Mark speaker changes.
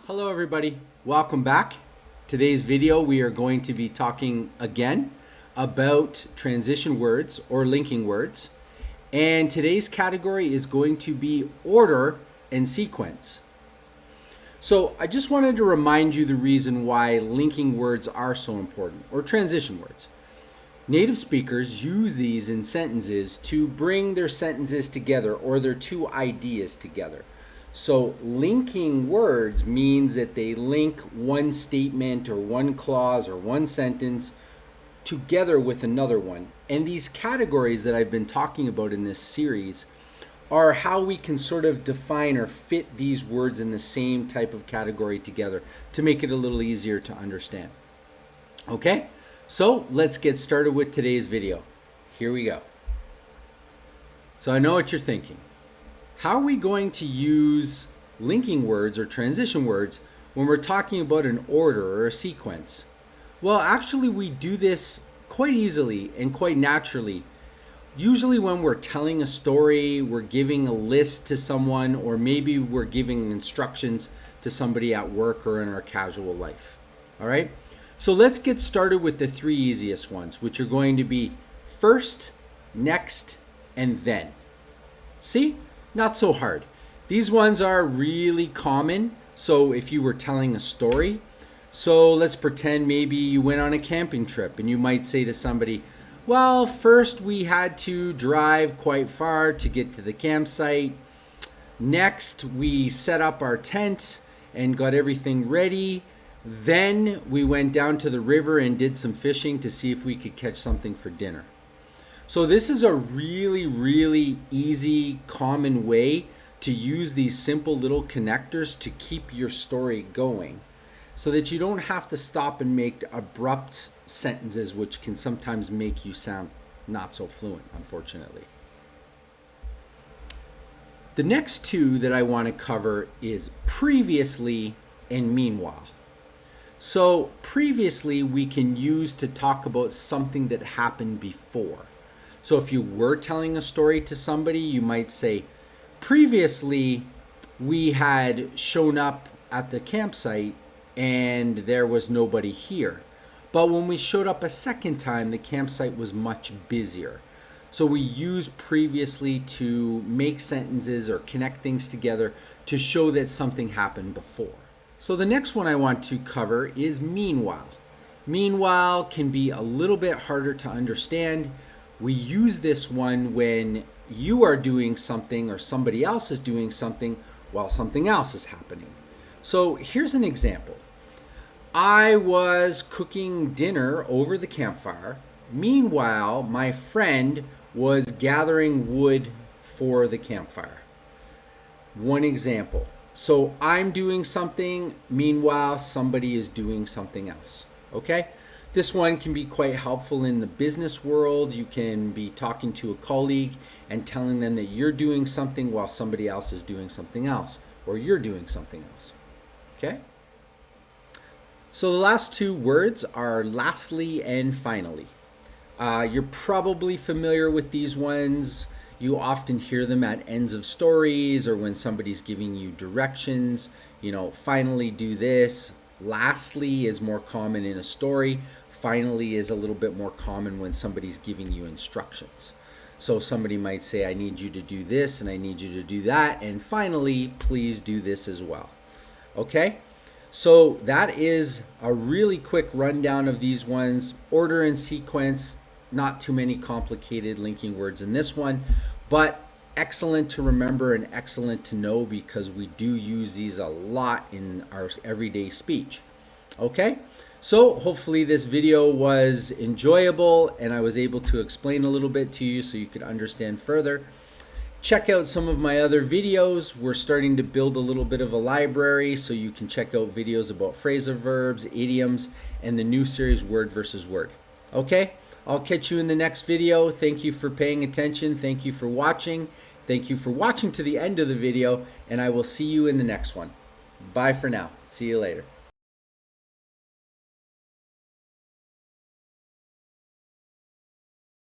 Speaker 1: Hello everybody, welcome back. Today's video we are going to be talking again about transition words or linking words. And today's category is going to be order and sequence. So I just wanted to remind you the reason why linking words are so important, or transition words. Native speakers use these in sentences to bring their sentences together or their two ideas together. So linking words means that they link one statement or one clause or one sentence together with another one. And these categories that I've been talking about in this series are how we can sort of define or fit these words in the same type of category together to make it a little easier to understand. Okay, so let's get started with today's video. Here we go. So I know what you're thinking. How are we going to use linking words or transition words when we're talking about an order or a sequence? Well, actually we do this quite easily and quite naturally. Usually when we're telling a story, we're giving a list to someone, or maybe we're giving instructions to somebody at work or in our casual life. All right? So let's get started with the three easiest ones, which are going to be first, next, and then. See? Not so hard. These ones are really common. So if you were telling a story, so let's pretend maybe you went on a camping trip and you might say to somebody, well, first we had to drive quite far to get to the campsite. Next, we set up our tent and got everything ready. Then we went down to the river and did some fishing to see if we could catch something for dinner. So this is a really easy, common way to use these simple little connectors to keep your story going so that you don't have to stop and make abrupt sentences, which can sometimes make you sound not so fluent, unfortunately. The next two that I want to cover is previously and meanwhile. So previously we can use to talk about something that happened before. So if you were telling a story to somebody, you might say, previously we had shown up at the campsite and there was nobody here. But when we showed up a second time, the campsite was much busier. So we use previously to make sentences or connect things together to show that something happened before. So the next one I want to cover is meanwhile. Meanwhile can be a little bit harder to understand. We use this one when you are doing something or somebody else is doing something while something else is happening. So here's an example. I was cooking dinner over the campfire. Meanwhile, my friend was gathering wood for the campfire. One example. So I'm doing something, meanwhile somebody is doing something else. Okay? This one can be quite helpful in the business world. You can be talking to a colleague and telling them that you're doing something while somebody else is doing something else, or you're doing something else. Okay? So the last two words are lastly and finally. You're probably familiar with these ones. You often hear them at ends of stories or when somebody's giving you directions. You know, finally do this. Lastly is more common in a story. Finally is a little bit more common when somebody's giving you instructions. So somebody might say, I need you to do this and I need you to do that. And finally, please do this as well. Okay? So that is a really quick rundown of these ones. Order and sequence, not too many complicated linking words in this one, but excellent to remember and excellent to know because we do use these a lot in our everyday speech. Okay, so hopefully this video was enjoyable and I was able to explain a little bit to you so you could understand further. Check out some of my other videos. We're starting to build a little bit of a library so you can check out videos about phrasal verbs, idioms, and the new series Word versus Word. Okay, I'll catch you in the next video. Thank you for paying attention. Thank you for watching. Thank you for watching to the end of the video, and I will see you in the next one. Bye for now. See you later.